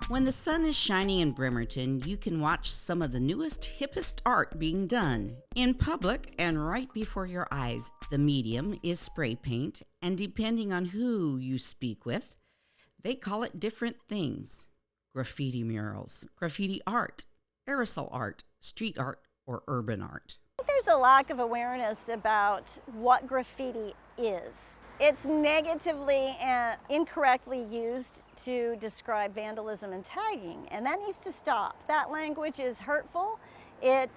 When the sun is shining in Bremerton, you can watch some of the newest, hippest art being done in public and right before your eyes. The medium is spray paint, and depending on who you speak with, they call it different things. Graffiti murals, graffiti art, aerosol art, street art, or urban art. There's a lack of awareness about what graffiti is. It's negatively and incorrectly used to describe vandalism and tagging, and that needs to stop. That language is hurtful. It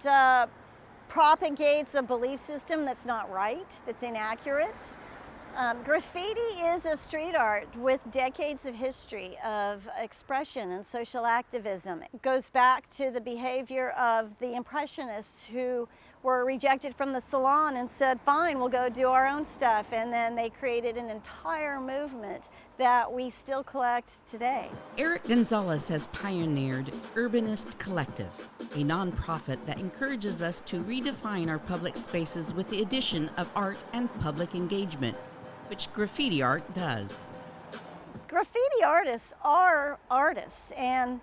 propagates a belief system that's not right, that's inaccurate. Graffiti is a street art with decades of history of expression and social activism. It goes back to the behavior of the Impressionists who were rejected from the salon and said, fine, we'll go do our own stuff. And then they created an entire movement that we still collect today. Eric Gonzalez has pioneered Urbanist Collective, a nonprofit that encourages us to redefine our public spaces with the addition of art and public engagement, which graffiti art does. Graffiti artists are artists, and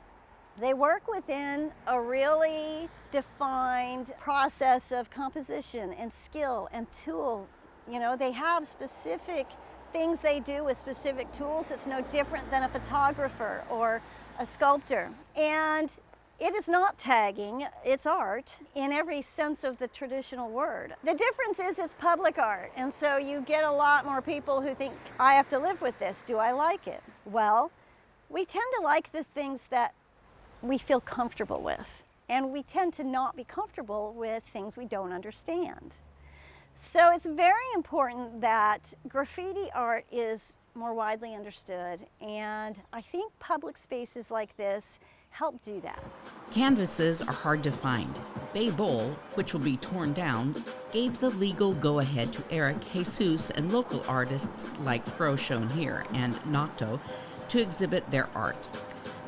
they work within a really defined process of composition and skill and tools. You know, they have specific things they do with specific tools. It's no different than a photographer or a sculptor. And it is not tagging, it's art in every sense of the traditional word. The difference is it's public art, and so you get a lot more people who think, I have to live with this, do I like it? Well, we tend to like the things that we feel comfortable with, and we tend to not be comfortable with things we don't understand. So it's very important that graffiti art is more widely understood, and I think public spaces like this help do that. Canvases are hard to find. Bay Bowl, which will be torn down, gave the legal go-ahead to Eric, Jesus, and local artists like Fro shown here and Nocto to exhibit their art.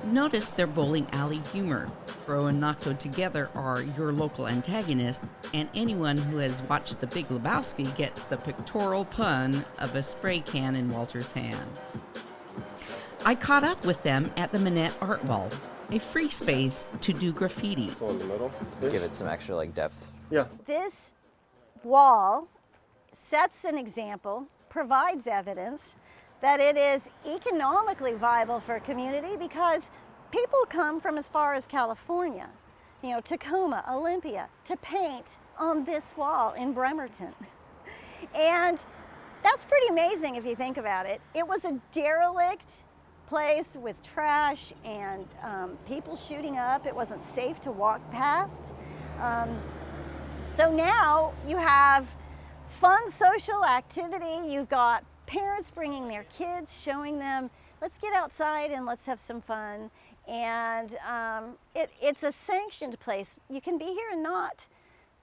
Notice their bowling alley humor. Fro and Nocto together are your local antagonists, and anyone who has watched The Big Lebowski gets the pictorial pun of a spray can in Walter's hand. I caught up with them at the Manette Wall, a free space to do graffiti. So in the middle. Give it some extra depth. Yeah. This wall sets an example, provides evidence that it is economically viable for a community because people come from as far as California, Tacoma, Olympia, to paint on this wall in Bremerton. And that's pretty amazing if you think about it. It was a derelict place with trash and people shooting up. It wasn't safe to walk past. So now you have fun social activity. You've got parents bringing their kids, showing them, let's get outside and let's have some fun. And it's a sanctioned place. You can be here and not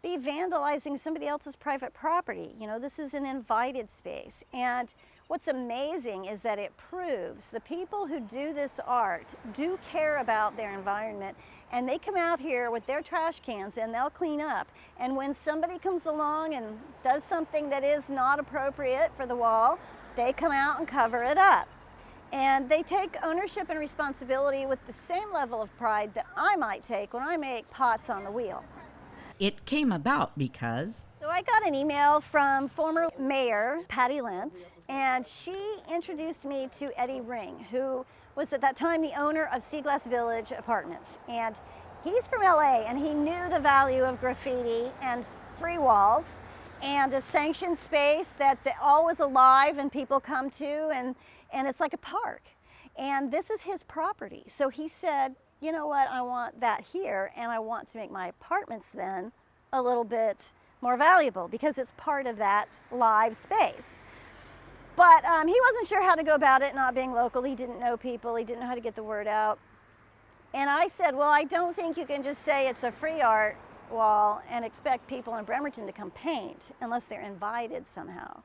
be vandalizing somebody else's private property. This is an invited space. And what's amazing is that it proves the people who do this art do care about their environment, and they come out here with their trash cans and they'll clean up. And when somebody comes along and does something that is not appropriate for the wall, they come out and cover it up. And they take ownership and responsibility with the same level of pride that I might take when I make pots on the wheel. It came about because So I got an email from former Mayor Patty Lentz, and she introduced me to Eddie Ring, who was at that time the owner of Sea Glass Village Apartments. And he's from LA, and he knew the value of graffiti and free walls and a sanctioned space that's always alive and people come to, and it's like a park. And this is his property. So he said, you know what, I want that here, and I want to make my apartments then a little bit more valuable because it's part of that live space. But he wasn't sure how to go about it, not being local. He didn't know people. He didn't know how to get the word out. And I said, well, I don't think you can just say it's a free art wall and expect people in Bremerton to come paint unless they're invited somehow.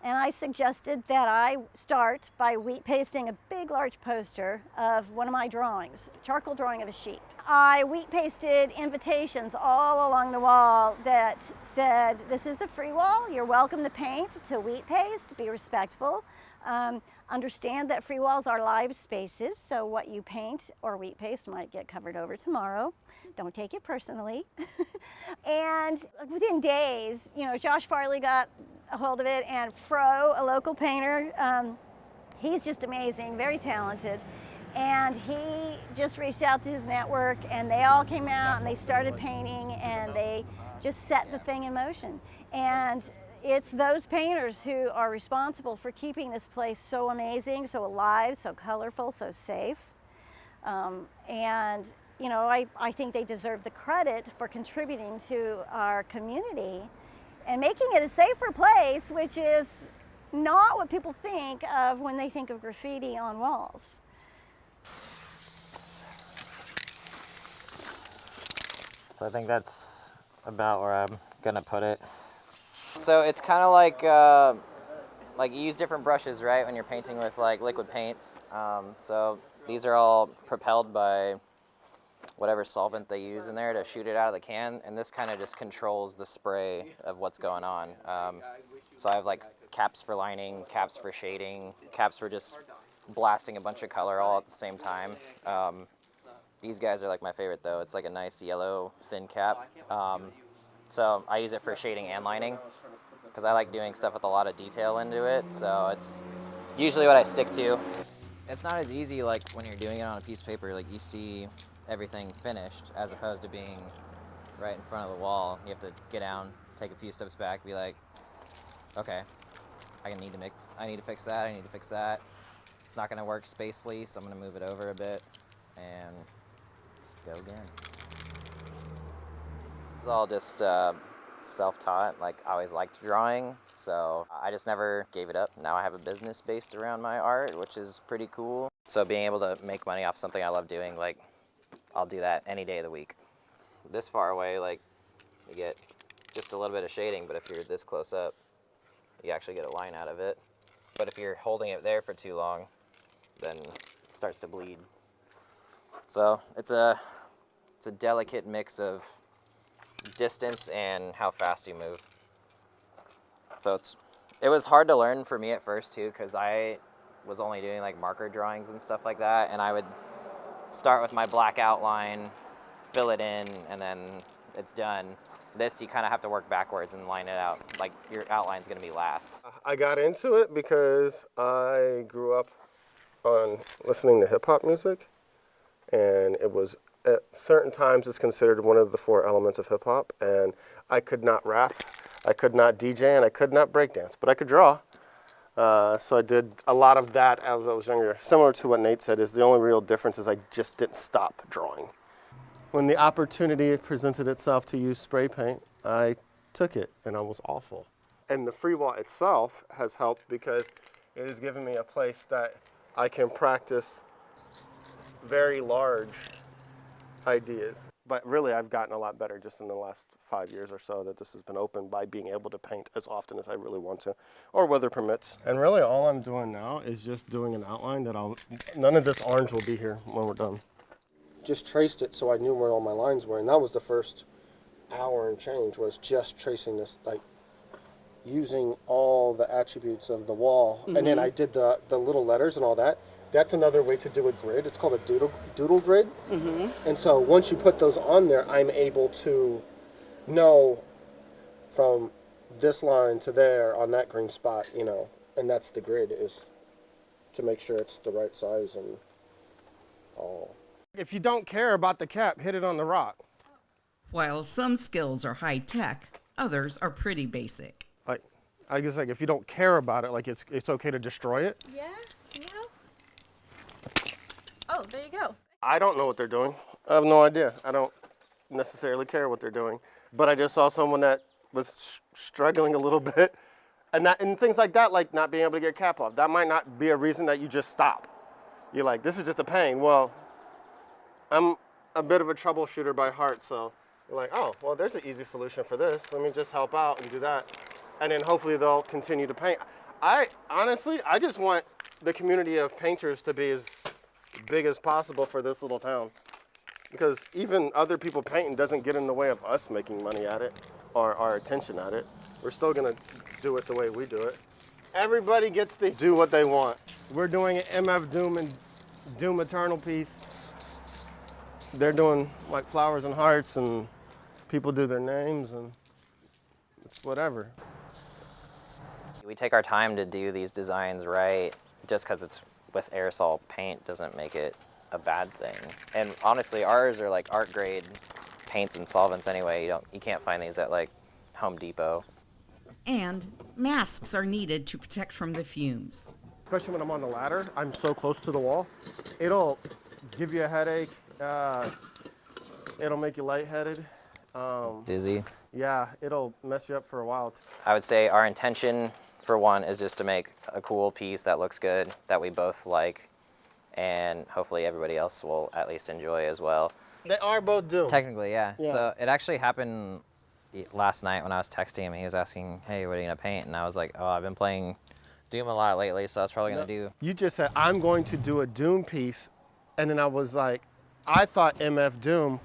And I suggested that I start by wheat pasting a big, large poster of one of my drawings, charcoal drawing of a sheep. I wheat pasted invitations all along the wall that said, this is a free wall, you're welcome to paint, to wheat paste, be respectful. Understand that free walls are live spaces, so what you paint or wheat paste might get covered over tomorrow. Don't take it personally. And within days, you know, Josh Farley got a hold of it, and Fro, a local painter, he's just amazing, very talented. And he just reached out to his network, and they all came out and they started painting, and they just set the thing in motion. And it's those painters who are responsible for keeping this place so amazing, so alive, so colorful, so safe. And you know, I think they deserve the credit for contributing to our community and making it a safer place, which is not what people think of when they think of graffiti on walls. So I think that's about where I'm gonna put it. So it's kind of like you use different brushes, right, when you're painting with like liquid paints. So these are all propelled by whatever solvent they use in there to shoot it out of the can, and this kind of just controls the spray of what's going on. So I have like caps for lining, caps for shading, caps for just blasting a bunch of color all at the same time. These guys are like my favorite though. It's like a nice yellow thin cap. So I use it for shading and lining because I like doing stuff with a lot of detail into it. So it's usually what I stick to. It's not as easy like when you're doing it on a piece of paper, like you see everything finished as opposed to being right in front of the wall. You have to get down, take a few steps back, be like, okay, I need to fix that, I need to fix that. It's not gonna work spacely, so I'm gonna move it over a bit and just go again. It's all just self-taught. Like, I always liked drawing, so I just never gave it up. Now I have a business based around my art, which is pretty cool. So being able to make money off something I love doing, like, I'll do that any day of the week. This far away, like, you get just a little bit of shading, but if you're this close up, you actually get a line out of it. But if you're holding it there for too long, then it starts to bleed. So it's a delicate mix of distance and how fast you move. So it was hard to learn for me at first too, because I was only doing like marker drawings and stuff like that, and I would start with my black outline, fill it in, and then it's done. This, you kind of have to work backwards and line it out. Like, your outline's gonna be last. I got into it because I grew up on listening to hip hop music, and it was at certain times it's considered one of the 4 elements of hip hop, and I could not rap, I could not DJ, and I could not breakdance, but I could draw. So I did a lot of that as I was younger. Similar to what Nate said, is the only real difference is I just didn't stop drawing. When the opportunity presented itself to use spray paint, I took it, and I was awful. And the free wall itself has helped because it has given me a place that I can practice very large ideas. But really, I've gotten a lot better just in the last 5 years or so that this has been open by being able to paint as often as I really want to, or weather permits. And really, all I'm doing now is just doing an outline that none of this orange will be here when we're done. Just traced it so I knew where all my lines were, and that was the first hour and change, was just tracing this, like using all the attributes of the wall. Mm-hmm. And then I did the little letters and all that. That's another way to do a grid. It's called a doodle grid. Mm-hmm. And so once you put those on there, I'm able to know from this line to there on that green spot, you know, and that's the grid, is to make sure it's the right size and all. If you don't care about the cap, hit it on the rock. While some skills are high tech, others are pretty basic. Like, I guess, like, if you don't care about it, like, it's okay to destroy it. Yeah, you know. Oh, there you go. I don't know what they're doing. I have no idea. I don't necessarily care what they're doing. But I just saw someone that was struggling a little bit. And things like that, like not being able to get cap off, that might not be a reason that you just stop. You're like, this is just a pain. Well, I'm a bit of a troubleshooter by heart, so you're like, oh, well, there's an easy solution for this. Let me just help out and do that. And then hopefully they'll continue to paint. Honestly, I just want the community of painters to be as big as possible for this little town. Because even other people painting doesn't get in the way of us making money at it or our attention at it. We're still gonna do it the way we do it. Everybody gets to do what they want. We're doing an MF Doom and Doom Eternal piece. They're doing like flowers and hearts, and people do their names, and it's whatever. We take our time to do these designs right. Just because it's with aerosol paint doesn't make it a bad thing. And honestly, ours are like art grade paints and solvents anyway. You can't find these at like Home Depot. And masks are needed to protect from the fumes. Especially when I'm on the ladder, I'm so close to the wall. It'll give you a headache. It'll make you lightheaded. Dizzy. Yeah, it'll mess you up for a while. I would say our intention, for one, is just to make a cool piece that looks good, that we both like, and hopefully everybody else will at least enjoy as well. They are both Doom. Technically, yeah. So it actually happened last night when I was texting him. He was asking, hey, what are you going to paint? And I was like, oh, I've been playing Doom a lot lately, so I was probably going to do... You just said, I'm going to do a Doom piece, and then I was like, I thought MF Doom.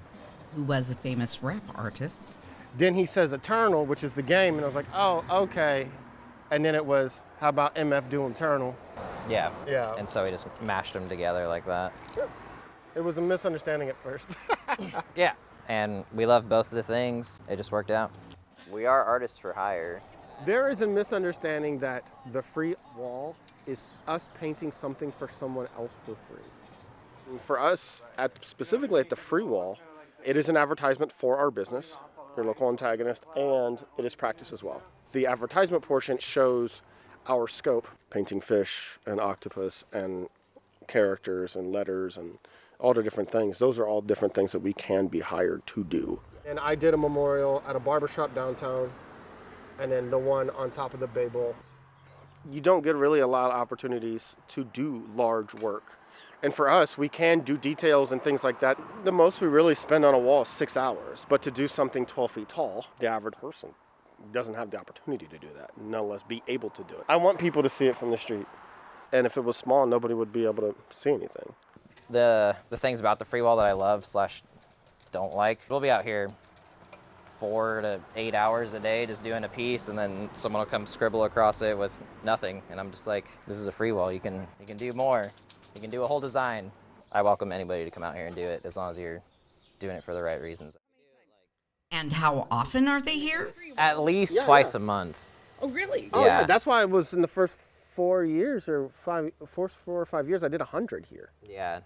Who was a famous rap artist. Then he says Eternal, which is the game, and I was like, oh, okay. And then it was, how about MF Doom Eternal? Yeah. Yeah. And so we just mashed them together like that. It was a misunderstanding at first. Yeah. And we love both of the things. It just worked out. We are artists for hire. There is a misunderstanding that the free wall is us painting something for someone else for free. For us, specifically at the free wall, it is an advertisement for our business, your local antagonist, and it is practice as well. The advertisement portion shows our scope, painting fish and octopus and characters and letters and all the different things. Those are all different things that we can be hired to do. And I did a memorial at a barbershop downtown, and then the one on top of the Bay Bowl. You don't get really a lot of opportunities to do large work. And for us, we can do details and things like that. The most we really spend on a wall is 6 hours. But to do something 12 feet tall, the average person doesn't have the opportunity to do that, none less be able to do it. I want people to see it from the street. And if it was small, nobody would be able to see anything. The things about the free wall that I love / don't like, we'll be out here 4 to 8 hours a day just doing a piece, and then someone will come scribble across it with nothing, and I'm just like, this is a free wall. You can do more. You can do a whole design. I welcome anybody to come out here and do it as long as you're doing it for the right reasons. And how often are they here? At least twice a month. Oh, really? Oh, Yeah. That's why I was in the first 4 years or 4 or 5 years, I did 100 here. Yeah.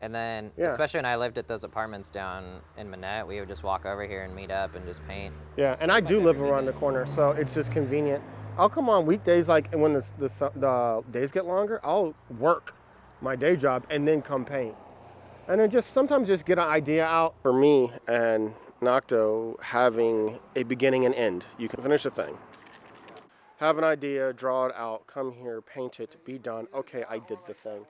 And then, especially when I lived at those apartments down in Manette, we would just walk over here and meet up and just paint. Yeah, and I do live around the corner, so it's just convenient. I'll come on weekdays, like when the days get longer, I'll work my day job and then come paint. And then sometimes just get an idea out. For me and Nocto, having a beginning and end. You can finish a thing. Have an idea, draw it out, come here, paint it, be done. Okay, I did the thing.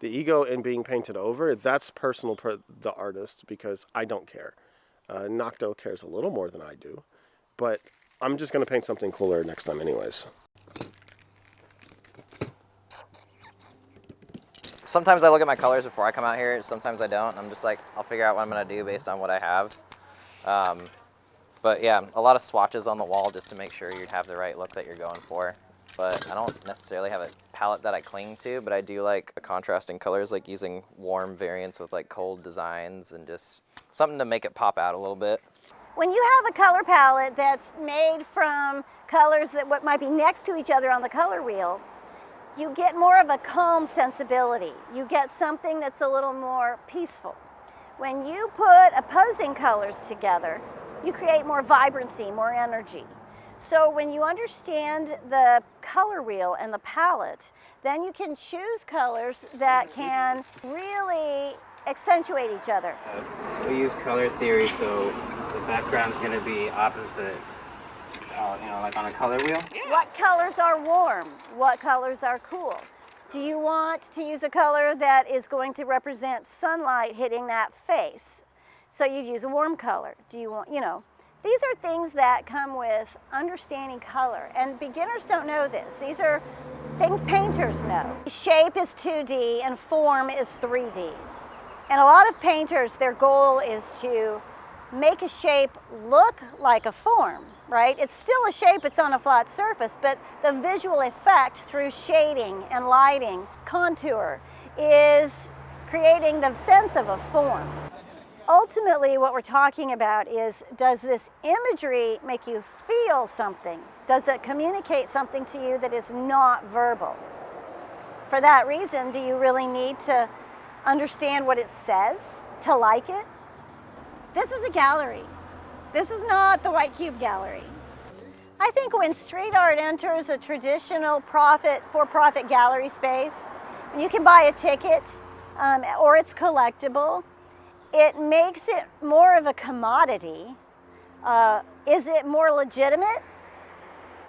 The ego in being painted over, that's personal for the artist because I don't care. Nocto cares a little more than I do, but I'm just going to paint something cooler next time anyways. Sometimes I look at my colors before I come out here. Sometimes I don't. I'm just like, I'll figure out what I'm going to do based on what I have. But yeah, a lot of swatches on the wall just to make sure you have the right look that you're going for. But I don't necessarily have a palette that I cling to, but I do like contrasting colors, like using warm variants with like cold designs and just something to make it pop out a little bit. When you have a color palette that's made from colors that what might be next to each other on the color wheel, you get more of a calm sensibility. You get something that's a little more peaceful. When you put opposing colors together, you create more vibrancy, more energy. So when you understand the color wheel and the palette, then you can choose colors that can really accentuate each other. We use color theory, so the background's going to be opposite, like on a color wheel. What colors are warm? What colors are cool? Do you want to use a color that is going to represent sunlight hitting that face? So you'd use a warm color. Do you want, these are things that come with understanding color, and beginners don't know this. These are things painters know. Shape is 2D and form is 3D. And a lot of painters, their goal is to make a shape look like a form, right? It's still a shape, it's on a flat surface, but the visual effect through shading and lighting, contour, is creating the sense of a form. Ultimately, what we're talking about is, does this imagery make you feel something? Does it communicate something to you that is not verbal? For that reason, do you really need to understand what it says to like it? This is a gallery. This is not the White Cube Gallery. I think when street art enters a traditional for-profit gallery space, and you can buy a ticket or it's collectible, it makes it more of a commodity. Is it more legitimate?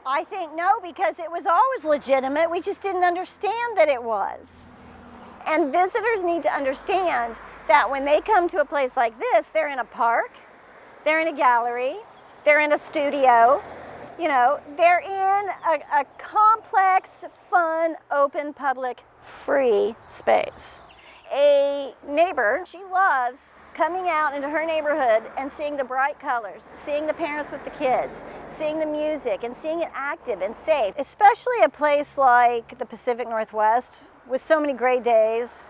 I think no, because it was always legitimate. We just didn't understand that it was. And visitors need to understand that when they come to a place like this, they're in a park, they're in a gallery, they're in a studio, they're in a complex, fun, open, public, free space. A neighbor, she loves coming out into her neighborhood and seeing the bright colors, seeing the parents with the kids, seeing the music, and seeing it active and safe. Especially a place like the Pacific Northwest with so many gray days.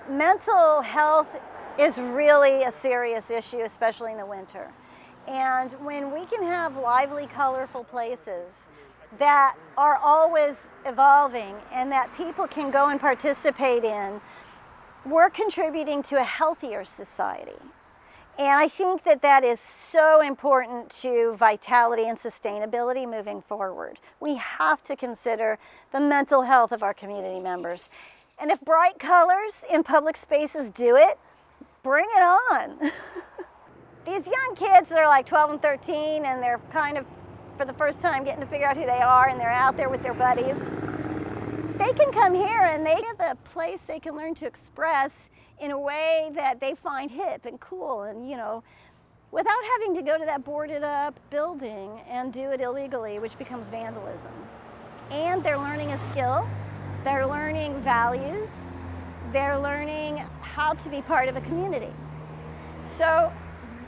Mental health is really a serious issue, especially in the winter. And when we can have lively, colorful places that are always evolving and that people can go and participate in, we're contributing to a healthier society. And I think that that is so important to vitality and sustainability moving forward. We have to consider the mental health of our community members. And if bright colors in public spaces do it, bring it on. These young kids that are like 12 and 13 and they're kind of for the first time getting to figure out who they are and they're out there with their buddies, they can come here and they have a place they can learn to express in a way that they find hip and cool and, without having to go to that boarded up building and do it illegally, which becomes vandalism. And they're learning a skill, they're learning values, they're learning how to be part of a community. So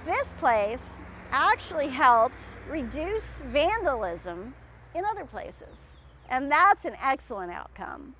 this place actually helps reduce vandalism in other places. And that's an excellent outcome.